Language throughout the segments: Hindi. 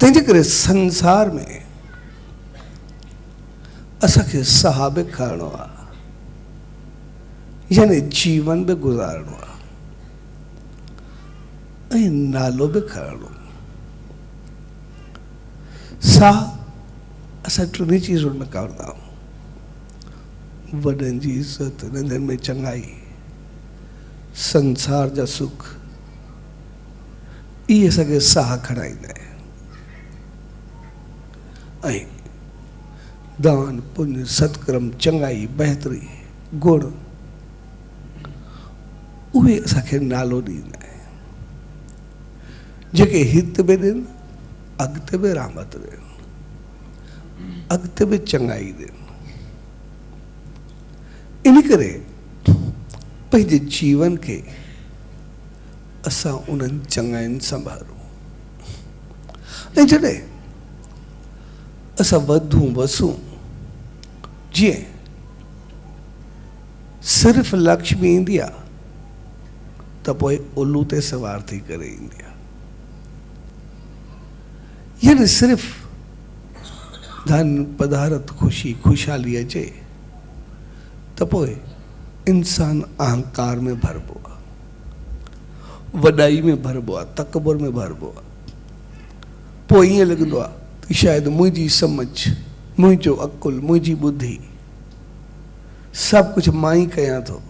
तंहिंजे करे संसार में असांखे साह बि खणणो आहे, यानी जीवन बि गुज़ारणो आहे ऐं नालो बि खणणो। साह असां टिनी चीज़ुनि में खणंदा आहियूं, वॾनि जी इज़त, नंढनि में चङाई, संसार जा सुख, इहे असांखे साह खणाईंदा आहिनि। ऐं दान पुण्य सत्कर्म चङाई बहितरी गुण उहे असांखे नालो ॾींदा आहिनि, जेके हित बि ॾियनि अॻिते बि रहमत ॾियनि, अॻिते बि चङाई ॾियनि। इन करे पंहिंजे जीवन खे असां उन्हनि चङाइनि संभालूं। ऐं जॾहिं असां वधूं वसूं, जीअं सिर्फ़ लक्ष्मी ईंदी आहे त पोइ उल्लू ते सवार थी करे ईंदी आहे, यानी सिर्फ़ धन पदारत खुशी खुशहाली अचे त पोइ इंसान अहंकार में भरबो आहे, वॾाई में भरबो आहे, तकबर में भरबो आहे। पोइ ईअं लॻंदो आहे कि शायदि मुंहिंजी सम्झ, मुंहिंजो अकुल, मुंहिंजी ॿुधी सभु कुझु मां ई कयां थो।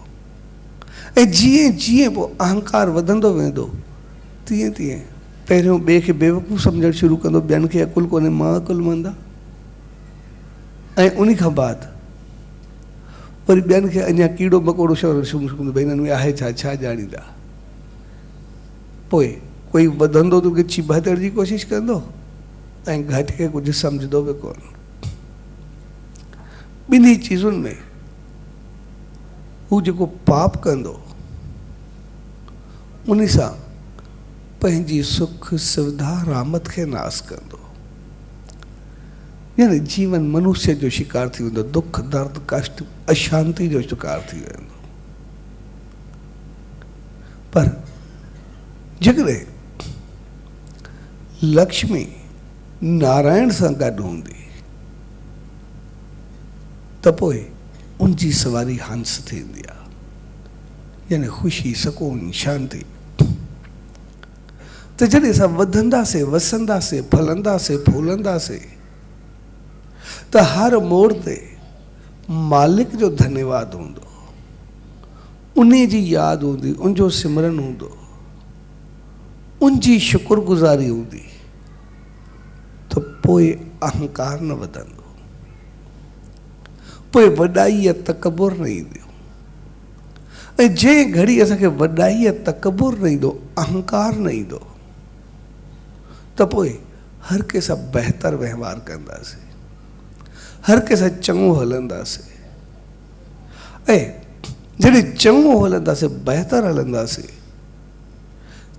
ऐं जीअं जीअं पोइ अहंकार वधंदो वेंदो तीअं तीअं पहिरियों ॿिए खे बेवकूफ़ सम्झणु शुरू कंदो, ॿियनि खे अकुल कोन्हे, मां अकुलमंद आहियां। ऐं उन खां बाद वरी ॿियनि खे अञा कीड़ो मकोड़ो शुरू कंदो, भई हिननि में आहे छा, छा ॼाणींदा। पोइ कोई वधंदो त गिची बहतण जी कोशिशि कंदो ऐं घटि खे कुझु सम्झंदो बि कोन। ॿिन्ही चीज़ुनि में हू जेको पाप कंदो उन सां पंहिंजी सुख सुविधा रामत खे नास कंदो, यानी जीवन मनुष्य जो शिकार थी वेंदो, दुख दर्द कष्ट अशांति जो शिकार थी वेंदो। पर जेकॾहिं लक्ष्मी नारायण सां गॾु हूंदी त पोइ उनजी सवारी हंस थींदी आहे, यानी ख़ुशी सुकून शांति। त जॾहिं असां वधंदासीं वसंदासीं फलंदासीं फूलंदासीं त हर मोड़ ते मालिक जो धन्यवाद हूंदो, उन जी यादि हूंदी, उनजो सिमरन हूंदो, उनजी शुक्रगुज़ारी हूंदी, त पोइ अहंकार न वधंदो, पोइ वॾाई या तकबुर न ईंदो। ऐं जंहिं घड़ी असांखे वॾाई या तकबुर न ईंदो, अहंकार न ईंदो, त पोइ हर कंहिंसां बहितर वहिंवार कंदासीं, हर कंहिंसां चङो हलंदासीं। ऐं जॾहिं चङो हलंदासीं बहितर हलंदासीं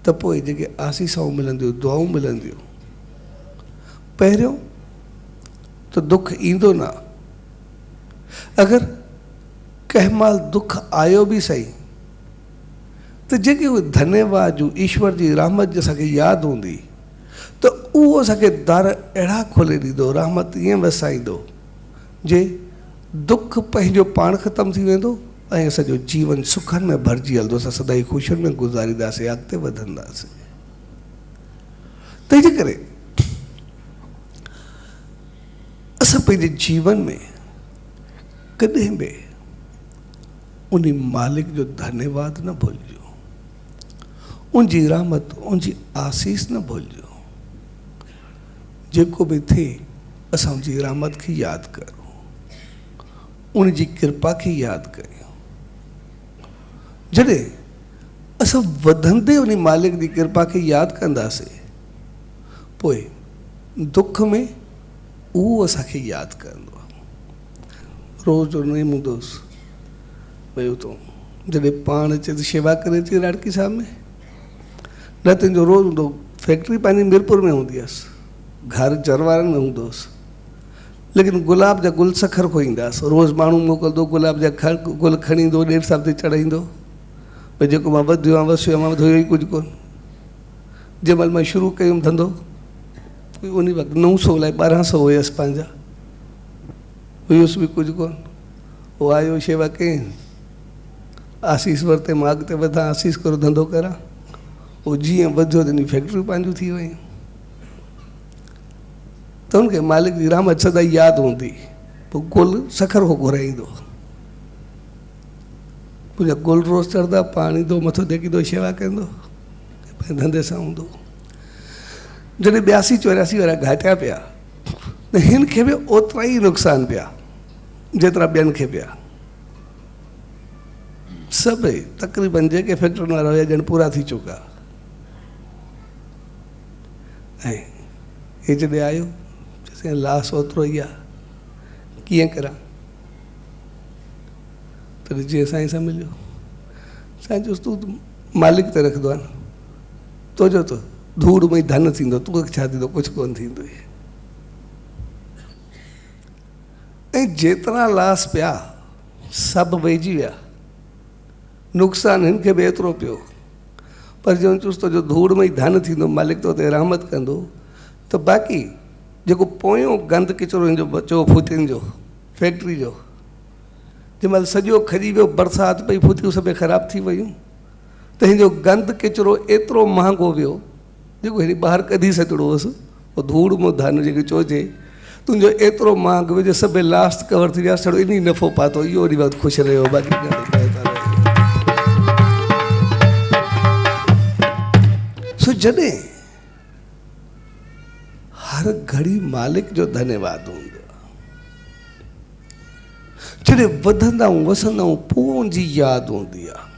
त पोइ जेके आसीसाऊं मिलंदियूं, दुआऊं मिलंदियूं, पहिरियों त दुख ईंदो न, अगरि कंहिं महिल दुख आयो बि सही त जेके उहे धन्यवाद जूं ईश्वर जी रहमत जी असांखे यादि हूंदी त उहो असांखे दर अहिड़ा खोले ॾींदो, रहमत ईअं वसाईंदो जे दुख पंहिंजो पाण ख़तमु थी वेंदो ऐं असांजो जीवन सुखनि में भरिजी हलंदो, असां सदाई ख़ुशियुनि में गुज़ारींदासीं, अॻिते वधंदासीं। तंहिंजे करे असां पंहिंजे जीवन में कॾहिं बि उन मालिक जो धन्यवाद न भुलिजो, उनजी रहमत उनजी आसीस न भुलिजो। जेको बि थिए असां उनजी रहमत खे यादि करूं, उनजी कृपा खे यादि कयूं। जॾहिं असां वधंदे उन मालिक जी कृपा खे यादि कंदासीं, पोइ दुख में उहो असांखे यादि कंदो आहे। रोज़ नेम हूंदोसि, भई तूं जॾहिं पाण अचे त शेवा करे थी लाड़की साहब में, न तुंहिंजो रोज़ हूंदो, फैक्ट्री पंहिंजी मीरपुर में हूंदी हुअसि, घर जरवारनि में हूंदोसि, लेकिन गुलाब जा गुल सखर खोईंदासीं। रोज़ माण्हू मोकिलंदो, गुलाब जा गुल खणी ईंदो, ॾेढ साहब ते चढ़ाईंदो, भई जेको मां वधियो आहियां वसियो आहियां, मां वधियो ई कुझु कोन। जंहिं महिल मां शुरू कयुमि धंधो उन वक़्तु 900 लाइ 1200 हुयसि पंहिंजा, हुयुसि बि कुझु कोन। वो आयो शेवा कयईं, आसीस वरिते, मां अॻिते वधां, आसीस करो धंधो करां। वो जीअं वधियो त फैक्ट्रियूं पंहिंजूं थी वियूं। त उनखे मालिक जी रहमत सदाई यादि हूंदी। पोइ गुल सखर को घुराईंदो, मुंहिंजा गुल रोज़ चढ़ंदा, पाणी दो, मथो टेकींदो, शेवा कंदो, पंहिंजे धंधे सां हूंदो। जॾहिं 82-84 वारा घाटिया पिया त हिन खे बि ओतिरा ई नुक़सान पिया जेतिरा ॿियनि खे पिया। सभई तक़रीबन जेके फैक्ट्रियुनि वारा हुया ॼण पूरा थी चुका। ऐं हे जॾहिं आयो, चयईं लास ओतिरो ई आहे, कीअं करां? तॾहिं जीअं साईं सां मिलियो, साईं चयोसि तूं मालिक ते रखंदो आहे, तुंहिंजो त धूड़ में धन थींदो, तोखे छा थींदो? कुझु कोन थींदो। ऐं जेतिरा लास पिया सभु वेझी विया, नुक़सानु हिन खे बि एतिरो पियो। पर जो चुस तुंहिंजो धूड़ में ई धन थींदो, मालिक तो ते रहमत कंदो, त बाक़ी जेको पोयों गंद किचिरो हिन जो बचो फुतियुनि जो फैक्ट्री जो, जंहिंमहिल सॼो खॼी वियो, बरसाति पई, फुतियूं सभई ख़राबु थी वियूं, त हिन जो गंद किचिरो एतिरो महांगो वियो जेको हेॾी ॿाहिरि कढी सघिणो हुअसि। पोइ धूड़ में धन जेके चइजे, तुंहिंजो एतिरो महांगो वियो जो सभई लास्ट कवर थी विया, छड़ो इन ई नफ़ो पातो, इहो ओॾी वक़्तु ख़ुशि रहियो। बाक़ी सो जॾहिं हर घड़ी मालिक जो धन्यवाद हूंदो आहे, जॾहिं वधंदा आहियूं वसंदा आहियूं पोइ उनजी यादि हूंदी आहे,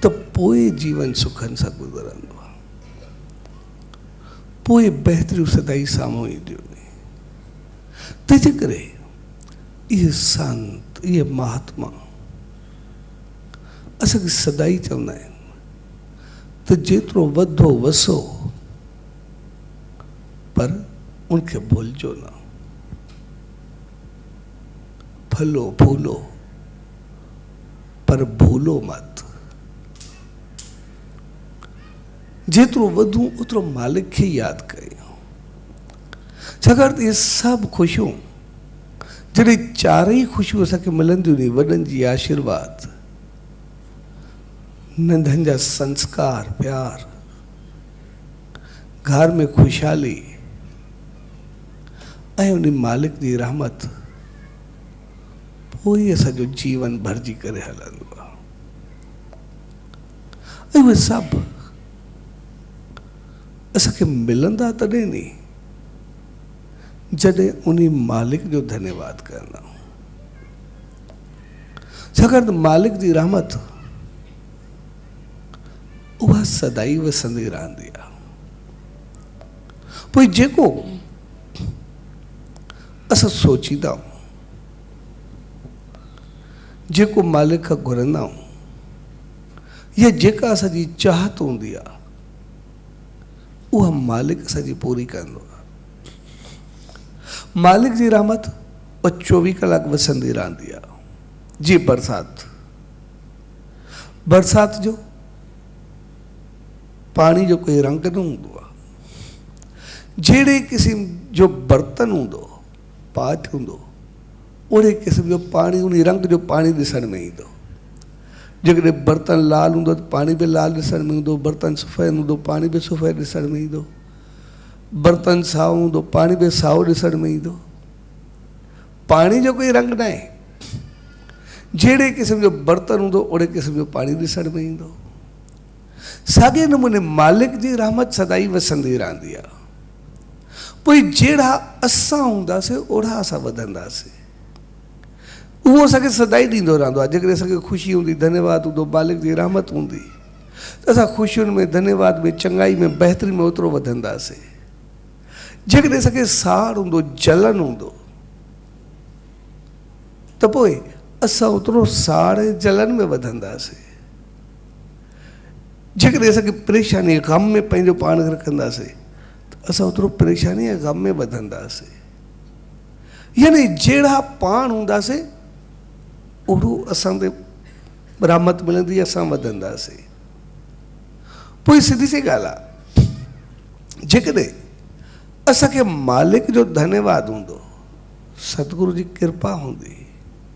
त पोइ जीवन सुखनि सां गुज़रंदो आहे, पोइ बहितरियूं सदाई साम्हूं ईंदियूं। तंहिंजे करे इहे संत, इहे महात्मा असांखे सदाई चवंदा आहिनि त जेतिरो वधो वसो, पर उनखे भुलिजो न, फलो फूलो पर भूलो मत। जेतिरो वधूं ओतिरो मालिक खे यादि कयूं, छाकाणि त इहे सभु ख़ुशियूं जॾहिं चारई ख़ुशियूं असांखे मिलंदियूं नी, वॾनि जी आशीर्वाद, नंढनि जा संस्कार प्यार, घर में खुशहाली ऐं उन मालिक जी रहमत, पोइ असांजो जीवन भरिजी करे हलंदो आहे। ऐं उहे सभु असांखे मिलंदा तॾहिं नी जॾहिं उन मालिक जो धन्यवाद कंदा। छाकाणि त मालिक जी रहमत उहा सदाई वसंदी रहंदी आहे। पोइ जेको असां सोचींदा आहियूं, जेको मालिक खां घुरंदा आहियूं, या जेका असांजी चाहत हूंदी आहे, उहा मालिक असांजी पूरी कंदो आहे। मालिक जी रहमत 24 कलाक वसंदी रहंदी आहे। जी बरसात जो पानी जो कोई रंग न हूंदो आहे। जहिड़े क़िस्म जो बर्तन हूंदो, पाठ हूंदो, ओड़े क़िस्म जो पाणी, उन रंग जो पाणी ॾिसण में ईंदो। जेकॾहिं बर्तन लाल हूंदो त पाणी बि लाल ॾिसण में ईंदो, बर्तन सफ़ेद हूंदो पाणी बि सफ़ेद ॾिसण में ईंदो, बर्तन साओ हूंदो पाणी बि साओ ॾिसण में ईंदो। पाणी जो कोई रंग न आहे। जहिड़े क़िस्म जो बर्तन हूंदो ओड़े क़िस्म जो पाणी ॾिसण में ईंदो। साॻे नमूने मालिक जी रहमत सदाई वसंदी रहंदी आहे। पोइ जहिड़ा असां हूंदासीं ओड़ा असां वधंदासीं। उहो असांखे सदाई ॾींदो रहंदो आहे। जेकॾहिं असांखे ख़ुशी हूंदी, धन्यवाद हूंदो, मालिक जी रहमत हूंदी, त असां ख़ुशियुनि में, धन्यवाद में, चङाई में, बहितरी में ओतिरो वधंदासीं। जेकॾहिं असांखे साड़ हूंदो, जलन हूंदो, त पोइ असां ओतिरो साड़ ऐं जलन में वधंदासीं। जेकॾहिं असांखे परेशानी ग़म में पंहिंजो पाण रखंदासीं त असां ओतिरो परेशानी ऐं ग़म में वधंदासीं। यानी जहिड़ा पाण हूंदासीं ओड़ो असां ते रहमत मिलंदी, असां वधंदासीं। पोइ सिधी सी ॻाल्हि आहे, जेकॾहिं असांखे मालिक जो धन्यवाद हूंदो, सतगुरु जी कृपा हूंदी,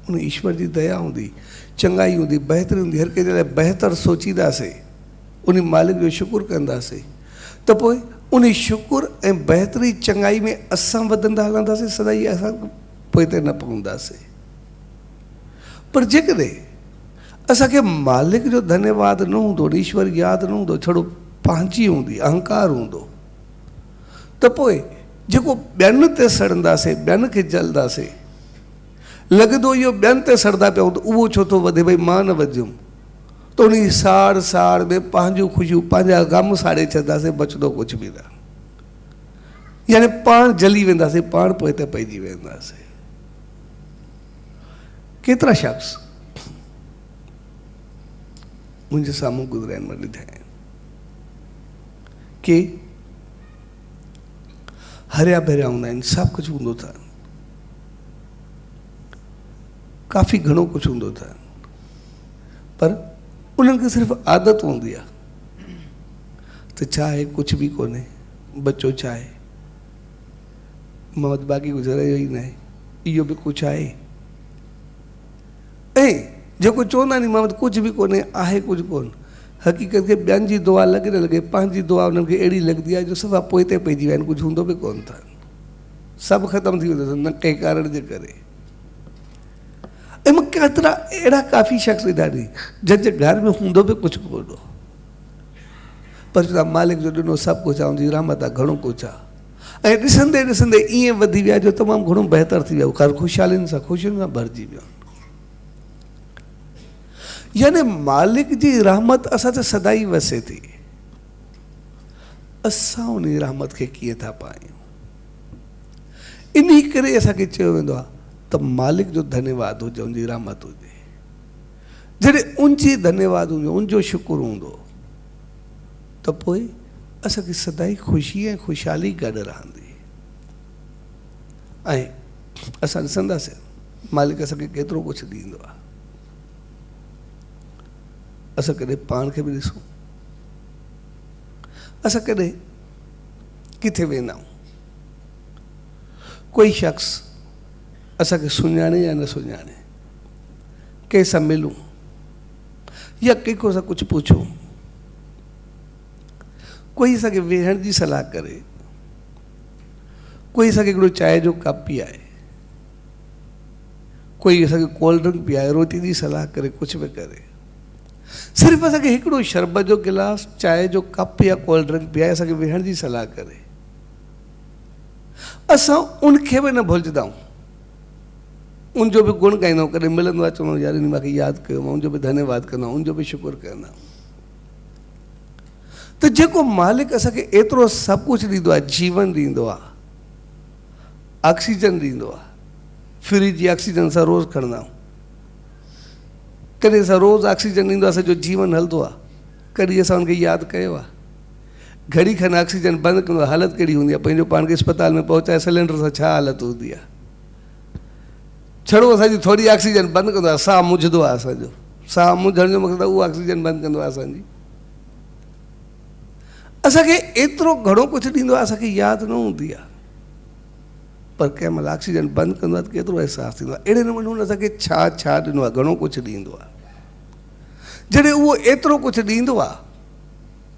उन ईश्वर जी दया हूंदी, चङाई हूंदी, बहितरी हूंदी, हर कंहिंजे लाइ बहितर सोचींदासीं, उन मालिक जो शुक्र कंदासीं, त पोइ उन शुक्र ऐं बहितरी चङाई में असां वधंदा हलंदासीं, सदाई असां पोइ ते न पवंदासीं। पर जेकॾहिं असांखे मालिक जो धन्यवाद न हूंदो, ईश्वर यादि न हूंदो, छड़ो पंहिंजी हूंदी, अहंकार हूंदो, त पोइ जेको ॿियनि ते सड़ंदासीं, ॿियनि खे जलंदासीं, लॻंदो इहो ॿियनि ते सड़ंदा पिया त उहो छो थो वधे, भई मां न वधियुमि, त उन साड़ साड़ में पंहिंजूं ख़ुशियूं, पंहिंजा ग़म साड़े छॾंदासीं, बचंदो कुझु बि न। यानी पाण जली वेंदासीं, पाण पोइ ते पइजी वेंदासीं। केतिरा शख़्स मुंहिंजे साम्हूं गुज़रिया आहिनि, मां ॾिठा आहिनि के हरिया भरिया हूंदा आहिनि, सभु कुझु हूंदो अथनि, काफ़ी घणो कुझु हूंदो अथनि, पर उन्हनि खे सिर्फ़ु आदत हूंदी आहे त छा आहे, कुझु बि कोन्हे, बचो छा आहे, मोहम्मद बाक़ी कुझु रहियो ई न आहे, इहो बि कुझु आहे। ऐं जेको चवंदा आहिनि मोहम्मद कुझु बि कोन्हे, आहे कुझु कोन, हक़ीक़त खे ॿियनि जी दुआ लॻे न लॻे, पंहिंजी दुआ उन्हनि खे अहिड़ी लॻंदी आहे जो सफ़ा पोइ ते पइजी विया आहिनि, कुझु हूंदो बि कोन अथनि, सभु ख़तमु थी वेंदो अथनि न कंहिं कारण जे करे। ऐं मूं केतिरा अहिड़ा काफ़ी शख़्स ॾिठा आहिनि जंहिंजे घर में हूंदो बि कुझु कोन, पर चवंदा मालिक जो ॾिनो सभु कुझु आहे, उनजी रहमत आहे, घणो कुझु आहे, ऐं ॾिसंदे ॾिसंदे ईअं वधी विया जो तमामु घणो बहितर थी वियो, हर ख़ुशहालियुनि सां भरिजी वियो। यानी मालिक जी रहमत असां ते सदाई वसे थी, असां उन रहमत खे कीअं था पायूं, इन करे असांखे चयो वेंदो आहे त मालिक जो धन्यवाद हुजे, उनजी रहमत हुजे। जॾहिं उनजी धन्यवाद हूंदो, उनजो शुक्र हूंदो, त पोइ असांखे सदाई ख़ुशी ऐं ख़ुशहाली गॾु रहंदी। ऐं असां ॾिसंदासीं मालिक असांखे केतिरो कुझु ॾींदो आहे। असां कॾहिं पाण खे बि ॾिसूं, असां कॾहिं किथे वेंदा आहियूं, कोई शख़्स असांखे सुञाणे या न सुञाणे, कंहिंसां मिलूं या कंहिंखो असां कुझु पुछूं, कोई असांखे वेहण जी सलाह करे, कोई असांखे हिकिड़ो चांहि जो कप पीआरे, कोई असांखे कोल्ड ड्रिंक पीआरे, रोटी जी सलाह करे, कुझु बि करे, सिर्फ़ु असांखे हिकिड़ो शरबत जो गिलास, चांहि जो कप या कोल्ड ड्रिंक पीआरे, असांखे वेहण जी सलाह करे, असां उनखे बि न भुलिजंदा आहियूं, उनजो बि गुण गाईंदा आहियूं, कॾहिं मिलंदो आहे चवंदो यार इन मूंखे यादि कयो, मां उनजो बि धन्यवाद कंदा आहियूं, उनजो बि शुक्र कंदा आहियूं। त जेको मालिक असांखे एतिरो सभु कुझु ॾींदो आहे, जीवन ॾींदो आहे, ऑक्सीजन ॾींदो आहे, फ्री जी ऑक्सीजन असां रोज़ु खणंदा आहियूं, कॾहिं असां रोज़ु ऑक्सीजन ॾींदो आहे, असांजो जीवन हलंदो आहे, कॾहिं असां हुनखे यादि कयो आहे, घड़ी खनि ऑक्सीजन बंदि कंदो आहे, हालत कहिड़ी हूंदी आहे, पंहिंजो पाण खे अस्पताल में पहुचाए सिलेंडर सां छा हालत हूंदी आहे, छड़ो असांजी थोरी ऑक्सीजन बंदि कंदो आहे, साह मुझंदो आहे, असांजो साह मुझण जो मक़सदु आहे उहो ऑक्सीजन बंदि कंदो आहे असांजी। असांखे एतिरो घणो कुझु ॾींदो आहे, असांखे यादि न हूंदी आहे, पर कंहिं महिल ऑक्सीजन बंदि कंदो आहे त केतिरो अहसासु थींदो आहे। अहिड़े नमूने हुन असांखे छा छा ॾिनो आहे, घणो कुझु ॾींदो आहे। जॾहिं उहो एतिरो कुझु ॾींदो आहे,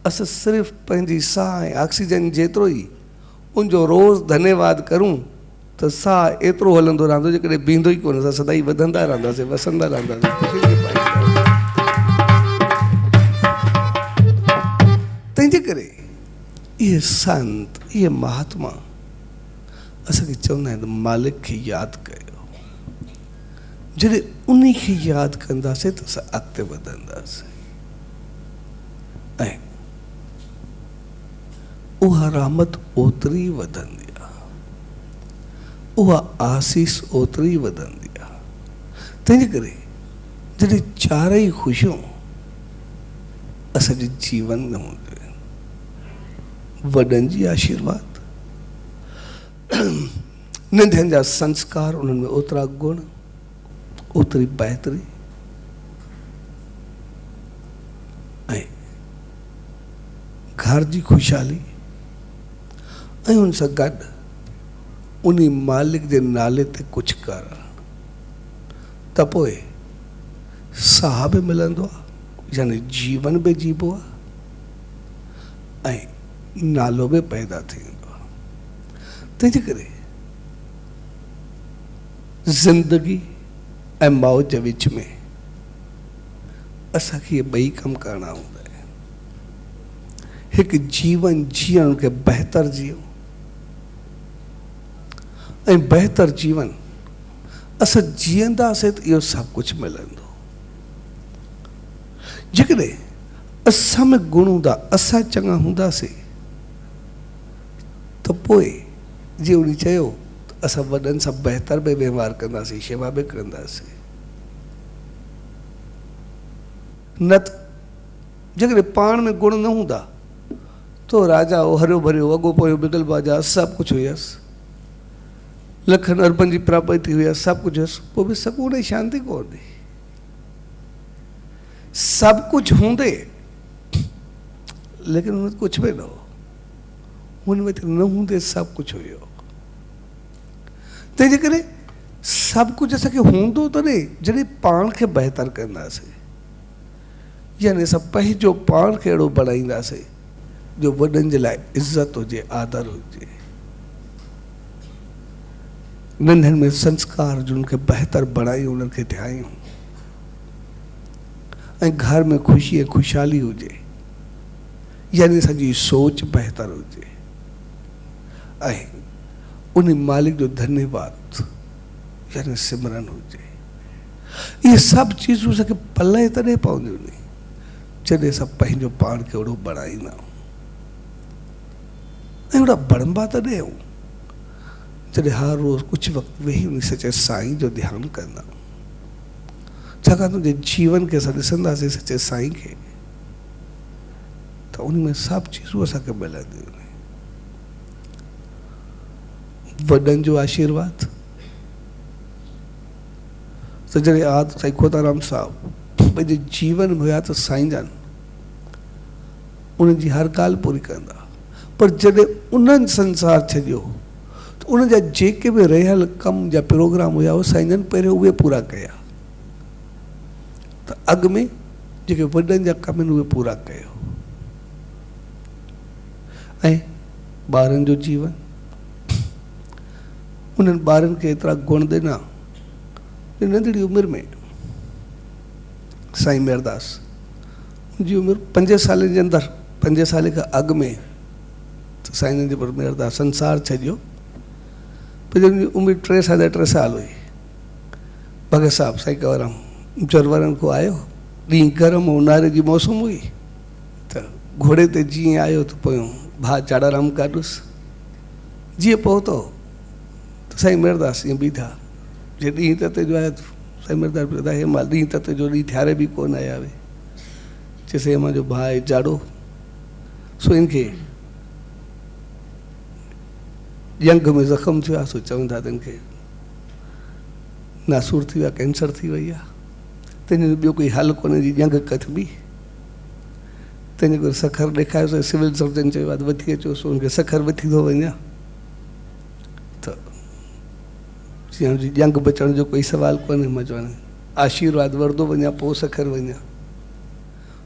असां सिर्फ़ु पंहिंजी साह ऐं ऑक्सीजन जेतिरो ई उनजो रोज़ु धन्यवाद करूं त साह एतिरो हलंदो रहंदो, जेकॾहिं बीहंदो ई कोन, असां सदाई वधंदा रहंदासीं, वसंदा रहंदासीं। तंहिंजे करे इहे संत, इहे महात्मा असांखे चवंदा आहिनि मालिक खे यादि कयो, जॾहिं उन खे यादि कंदासीं त असां अॻिते वधंदासीं, ऐं उहा रहमत ओतिरी वधंदी आहे, उहा आसीस ओतिरी वधंदी आहे। तंहिंजे करे जॾहिं चारई ख़ुशियूं असांजे जीवन में हूंदियूं आहिनि, वॾनि जी आशीर्वाद, नंढनि जा संस्कार, उन्हनि में ओतिरा गुण, ओतिरी बहितरी, ऐं घर जी ख़ुशहाली, ऐं हुन सां गॾु उन मालिक जे नाले ते कुझु कर त पोइ साह बि मिलंदो आहे, यानी जीवन बि जीबो आहे ऐं नालो बि पैदा थींदो आहे। तंहिंजे करे ज़िंदगी ऐं मौत जे विच में असांखे इहे ॿई कम करणा हूंदा आहिनि। हिकु जीवन जीअण खे बहितर जियो ऐं बहितर जीवन असां जीअंदासीं त इहो सभु कुझु मिलंदो। जेकॾहिं असां में गुण हूंदा, असां चङा हूंदासीं त पोइ जीअं उन चयो असां वॾनि सां बहितर बि व्यवहार कंदासीं, शेवा बि कंदासीं। न त जेकॾहिं पाण में गुण न हूंदा तो राजा हो हरियो भरियो अॻो पोयो बिगल बाजा सभु कुझु हुयसि, लखनि अरबनि जी प्रापर्टी हुयसि, सभु कुझु हुयसि, पोइ बि सकून ऐं शांती कोन्हे। सभु कुझु हूंदे लेकिन हुन कुझु बि न हो, हुन में न हूंदे सभु कुझु हुयो। तंहिंजे करे सभु कुझु असांखे हूंदो तॾहिं जॾहिं पाण खे बहितर कंदासीं, यानी असां पंहिंजो पाण खे अहिड़ो बणाईंदासीं जो वॾनि जे लाइ इज़त हुजे, आदर हुजे, नंढनि में संस्कार जो उनखे बहितर बणायूं, उन्हनि खे ठाहियूं ऐं घर में ख़ुशी ऐं ख़ुशहाली हुजे, यानी असांजी सोच बहितर हुजे ऐं उन मालिक जो धन्यवाद यानी सिमरन हुजे। इहे सभु चीज़ूं असांखे पले तॾहिं पवंदियूं आहिनि जॾहिं असां पंहिंजो पाण खे ओड़ो बणाईंदा आहियूं ऐं ओड़ा बणंबा तॾहिं आहियूं जॾहिं हर रोज़ कुझु वक़्तु वेही उन सचे साईं जो ध्यानु कंदा आहियूं। छाकाणि तुंहिंजे जीवन खे असां ॾिसंदासीं सचे साईं खे त उन में सभु चीज़ूं असांखे मिलंदियूं आहिनि। वॾनि जो आशीर्वाद त जॾहिं साईं खोताराम साहिबु पंहिंजे जीवन में हुया त साईं जन उन्हनि जी हर ॻाल्हि पूरी कंदा, पर जॾहिं उन्हनि संसार छॾियो त उन जा जेके बि रहियल कम जा प्रोग्राम हुया उहे साईं जन पहिरियों उहे पूरा कया, त अॻ में जेके वॾनि जा कम आहिनि उहे पूरा कयो। ऐं ॿारनि जो जीवन, उन्हनि ॿारनि खे एतिरा गुण ॾिना नंढड़ी उमिरि में। साईं मेरदास जी उमिरि 5 साल जे अंदरि, 5 साल खां अॻु में त साईं जन पर मेरदास संसार छॾियो, पर जंहिंजी उमिरि 3 साल हुई। भगत साहिबु साईं कंवरराम जरवरनि खां आयो, ॾींहुं गरम ऊन्हारे जी मौसम हुई त घोड़े ते जीअं आयो त पोइ भाउ चाड़ाराम काॾुसि, जीअं पहुतो त साईं मेरदास ईअं बीठा, जे ॾींहुं तते जो आया साईं मेरदास ॿुधाए हे मां ॾींहुं तते जो ॾींहुं थियारे बि कोन आया हुए, चइसि मां जो भाउ आहे चाड़ो सो इनखे जंग में ज़ख़्म थियो आहे, सो चवनि था त इनखे नासूर थी वियो आहे, कैंसर थी वई आहे, तंहिंजो ॿियो कोई हल कोन्हे जी जंग कथिबी। तंहिंजे करे सखर ॾेखारियोसीं, सिविल सर्जन चयो आहे त वठी अचोसि, हुनखे सखर वठी थो वञा त जीअं जी जंग बचण जो कोई सवाल कोन्हे। मां चवां आशीर्वाद वरदो वञा पोइ सखर वञा।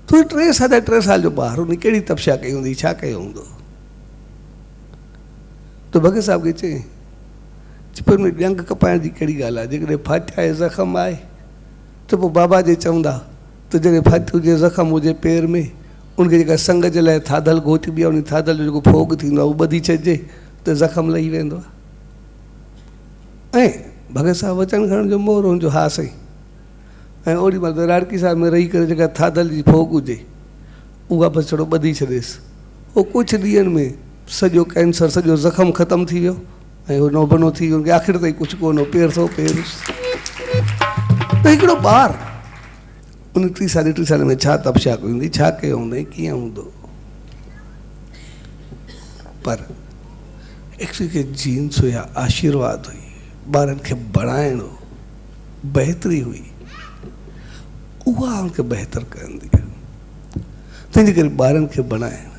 तो 3 साल जो ॿार हुन कहिड़ी तपस्या कई हूंदी, छा कयो हूंदो? तो भगत साहिब खे चई पर में जंग कपाइण जी कहिड़ी ॻाल्हि आहे, जेकॾहिं फाटिया ज़ख़्म आहे त पोइ बाबा जे चवंदा त जॾहिं फाटियो हुजे ज़ख़्म हुजे पेर में, उनखे जेका संग जे लाइ थाधल घोटिबी आहे, उन थाधल जो जेको फोग थींदो आहे उहो ॿधी छॾिजे त ज़ख़्म लही वेंदो आहे। ऐं भगत साहिबु वचन खणण जो मोर हुनजो हा साईं, ऐं ओॾी महिल त राड़की साहिब में रही करे जेका थाधल जी फोग हुजे उहा बसि थोरो ॿधी छॾेसि, उहो कुझु ॾींहंनि में सॼो कैंसर सॼो ज़ख़्म ख़तमु थी वियो ऐं उहो नोबनो थी वियो, उनखे आख़िर ताईं कुझु कोन हो, पेर थो पेरुसि। त हिकिड़ो ॿारु उन 3 साल में छा तपस्या कई हूंदी, छा कयो हूंदई, कीअं हूंदो? पर एक्चुअली जीन्स हुया, आशीर्वाद हुई, ॿारनि खे बणाइण हो, बहितरी हुई, उहा उनखे बहितर कंदी आहे। तंहिंजे करे ॿारनि खे बणाइण,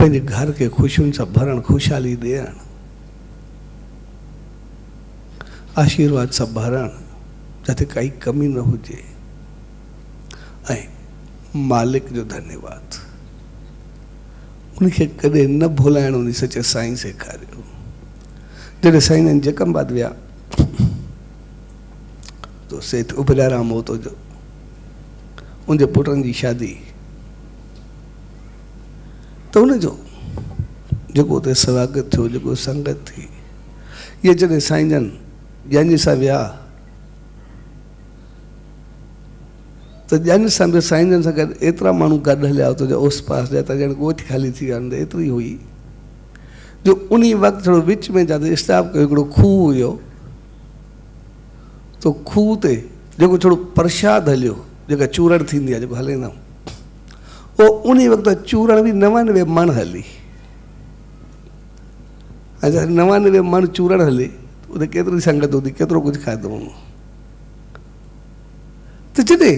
पंहिंजे घर के खुशियुनि सां भरण, खुशहाली ॾियण, आशीर्वाद सां भरण, जिथे काई कमी न हुजे। ऐं मालिक जो धन्यवाद, उनखे कॾहिं न भुलाइण उन सचे साईं सेखारियो। जॾहिं साईं जन जकमबाद विया तो सेठ उबराराम होतो जो उनजे पुटनि जी शादी, तो उनजो जेको उते स्वागत थियो, जेको संगत थी, ये जॾहिं साईं जन ॼाण सां विया तो ॼाण सां बि साईं जन सां गॾु एतिरा माण्हू गॾु हलिया तो जो उस पास जा त ॼण ॻोठ ख़ाली थी विया आहिनि, एतिरी हुई जो उन वक़्तु थोरो विच में जिते स्टाफ कयो हिकिड़ो खूह हुयो, तो खूह ते जेको थोरो प्रसाद हलियो, जेका चूरण थींदी आहे जेको हले न, उहो उन वक़्तु चूरण बि 99 मण हली। अच्छा 99 मण चूरण हले, उते केतिरी संगत हूंदी, केतिरो कुझु खाधो हूंदो। त जॾहिं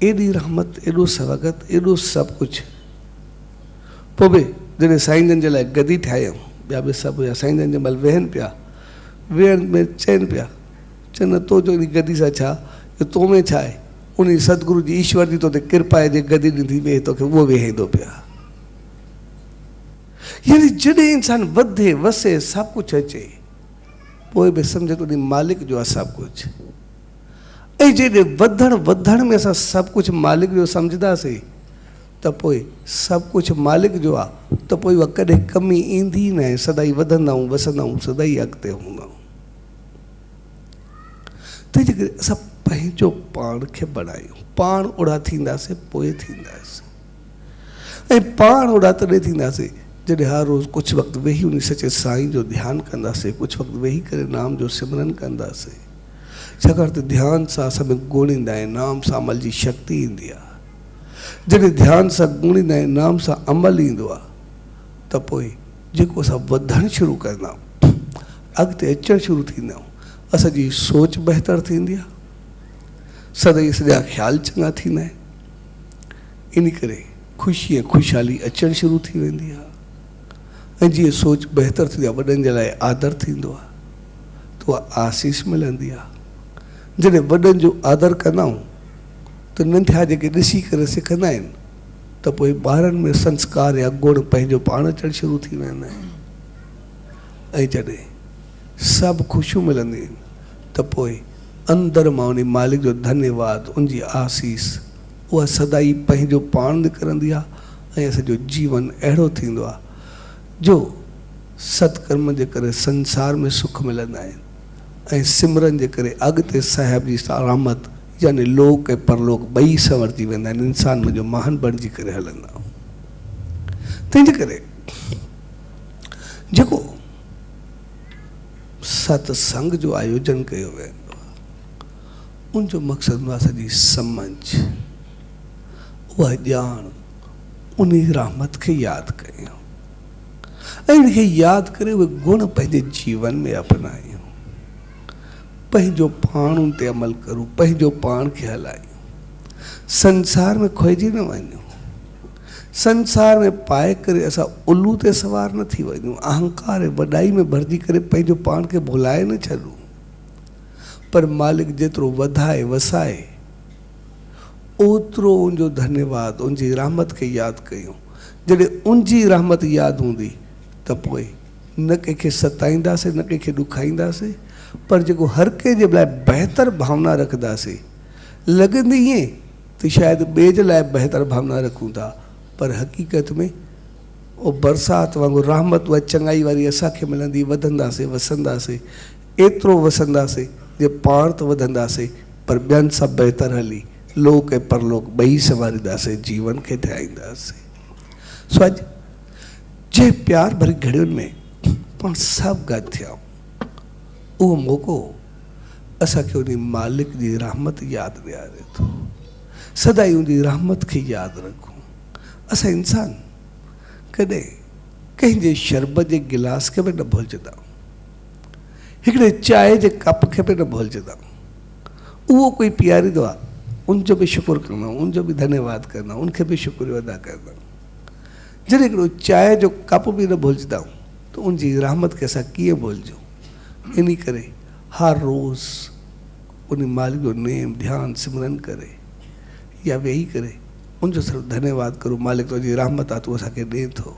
एॾी रहमत, एॾो स्वागत, एॾो सभु कुझु, पोइ बि जॾहिं साईं जन जे लाइ गदी ठाहियूं, ॿिया बि सभु हुया, साईं जन जे महिल वेहनि पिया, वेहण में चइनि पिया, चवनि तो जो इन गदी सां छा, तो में छा आहे, उन सतगुरु जी ईश्वर जी तो ते कृपा आहे जे गदी ॾिठी ॿिए तोखे उहो वेहींदो पिया। यानी जॾहिं इंसान वधे वसे सभु कुझु अचे, पोइ बि सम्झे तो मालिक जो आहे सभु कुझु। ऐं जॾहिं वधण में असां सभु कुझु मालिक जो सम्झंदासीं त पोइ सभु कुझु मालिक जो आहे, त पोइ उहा कॾहिं कमी ईंदी न आहे, सदाई वधंदा आहियूं, वसंदा आहियूं, सदाई अॻिते हूंदा आहियूं। तंहिंजे करे असां पंहिंजो पाण खे बणायूं, पाण ओड़ा थींदासीं पोइ थींदासीं। ऐं पाण ओड़ा तॾहिं थींदासीं जॾहिं हर रोज़ु कुझु वक़्तु वेही उन सचे साईं जो ध्यानु कंदासीं, कुझु वक़्तु वेही करे नाम जो सिमरन कंदासीं। छाकाणि त ध्यान सां सभु गुण ईंदा आहिनि, नाम सां अमल जी शक्ति ईंदी आहे। जॾहिं ध्यान सां गुण ईंदा आहिनि, नाम सां अमल ईंदो आहे, त पोइ जेको असां वधणु शुरू कंदा आहियूं, अॻिते अचणु शुरू थींदा आहियूं, असांजी सोच बहितर थींदी आहे, सदाई सॼा ख़्याल चङा थींदा आहिनि, इन करे ख़ुशी ऐं ख़ुशहाली अचणु शुरू थी वेंदी आहे। ऐं जीअं सोच बहितर थींदी आहे, वॾनि जे लाइ आदर थींदो आहे, त उहा आसीस मिलंदी आहे। जॾहिं वॾनि जो आदर कंदा आहियूं त नंढा जेके ॾिसी करे सिखंदा आहिनि, त पोइ ॿारनि में संस्कार या गुण पंहिंजो पाण अचणु शुरू थी वेंदा आहिनि। ऐं जॾहिं सभु ख़ुशियूं मिलंदियूं आहिनि, त पोइ अंदरि मां उन मालिक जो धन्यवाद, उनजी आसीस, उहा सदाई पंहिंजो पाण निकिरंदी आहे। ऐं असांजो जीवन अहिड़ो थींदो आहे जो सत्कर्म जे करे संसार में सुख मिलंदा आहिनि, ऐं सिमरन जे करे अॻिते साहिब जी रहमत यानी लोक ऐं परलोक ॿई संवरजी वेंदा आहिनि, इंसान मुंहिंजो महान बणिजी करे हलंदा। तंहिंजे करे जेको सत्संग जो आयोजन कयो वेंदो आहे, उनजो मक़सदु आहे असांजी सम्झ, उहा ॼाण, उन रहमत खे यादि कयूं ऐं उनखे यादि करे उहे गुण पंहिंजे जीवन में अपनायूं, पंहिंजो पाण उन ते अमल करूं, पंहिंजो पाण खे हलायूं, संसार में खोइजी न वञूं, संसार में पाए करे असां उल्लू ते सवार न थी वञूं, अहंकार ऐं वॾाई में भरिजी करे पंहिंजो पाण खे भुलाए न छॾूं। पर मालिक जेतिरो वधाए वसाए, ओतिरो उनजो धन्यवाद, उनजी रहमत खे यादि कयूं। जॾहिं उनजी रहमत यादि हूंदी त पोइ न कंहिंखे सताईंदासीं, न कंहिंखे ॾुखाईंदासीं, पर जेको हर कंहिंजे लाइ बहितर भावना रखंदासीं, लॻंदी ईअं त शायदि ॿिए जे लाइ बहितर भावना रखूं था, पर हक़ीक़त में उहो बरसाति वांगुरु रहमत उहा चङाई वारी असांखे मिलंदी, वधंदासीं, वसंदासीं, एतिरो वसंदासीं जे पाण त वधंदासीं, पर ॿियनि सां बहितर हली लोक ऐं परलोक ॿई संवारींदासीं, जीवन खे ठाहींदासीं। सो अॼु जे प्यार भरी घड़ियुनि में पाण सभु गॾु थिया, उहो मौक़ो असांखे उन मालिक जी रहमत यादि ॾियारे थो। सदाई उनजी रहमत खे यादि रखूं। असां इंसान कॾहिं कंहिंजे शरबत जे गिलास खे बि न भुलिजंदा, हिकिड़े चांहि जे कप खे बि न भुलिजंदा। उहो कोई पीआरींदो आहे, उनजो बि शुक्र कंदा, उनजो बि धन्यवाद कंदा, उनखे बि शुक्रियो अदा कंदा। जॾहिं हिकिड़ो चांहि जो कप बि न भुलिजंदा त उनजी रहमत खे असां कीअं भुलिजूं। इन करे हर रोज़ उन मालिक जो नेम ध्यानु सिमरन करे या वेही करे उनजो सिर्फ़ु धन्यवाद करो। मालिक तुंहिंजी रहमत आहे, तूं असांखे ॾे थो,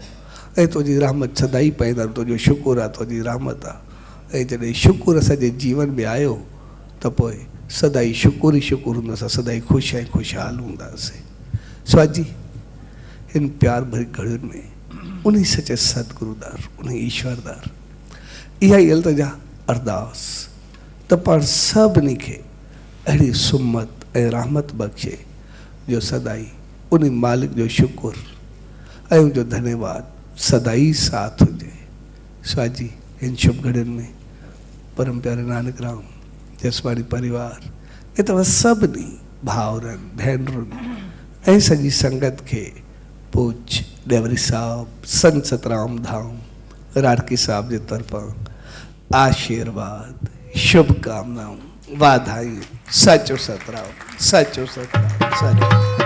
ऐं तुंहिंजी रहमत सदाई पवंदा, तुंहिंजो शुकुर आहे, तुंहिंजी रहमत आहे। ऐं जॾहिं शुकुर असांजे जीवन में आयो त पोइ सदाई शुकुर ई शुकुर हूंदो, असां सदाई ख़ुशि ऐं ख़ुशहाल हूंदासीं। स्वाजी इन प्यार भरी घड़ियुनि में उन सचे सतगुरुदार, उन ईश्वरदार इहा ई अल्तजा अरदास त पाण सभिनी खे अहिड़ी सुमत ऐं रहमत बख़्शे जो सदाई उन मालिक जो शुकुर ऐं उनजो धन्यवाद सदाई साथ हुजे। स्वाजी इन शुभ घड़ियुनि में परम प्यारे नानक राम जसवाणी परिवार ऐं तव्हां सभिनी भाउरनि भेनरुनि ऐं सॼी संगत खे पूज डेवरी साहब संत सतराम धाम रारकी साहब जे तरफ़ां आशीर्वाद शुभकामनाऊं वाधायूं। सचो सतराम, सचो सतराम, सचो।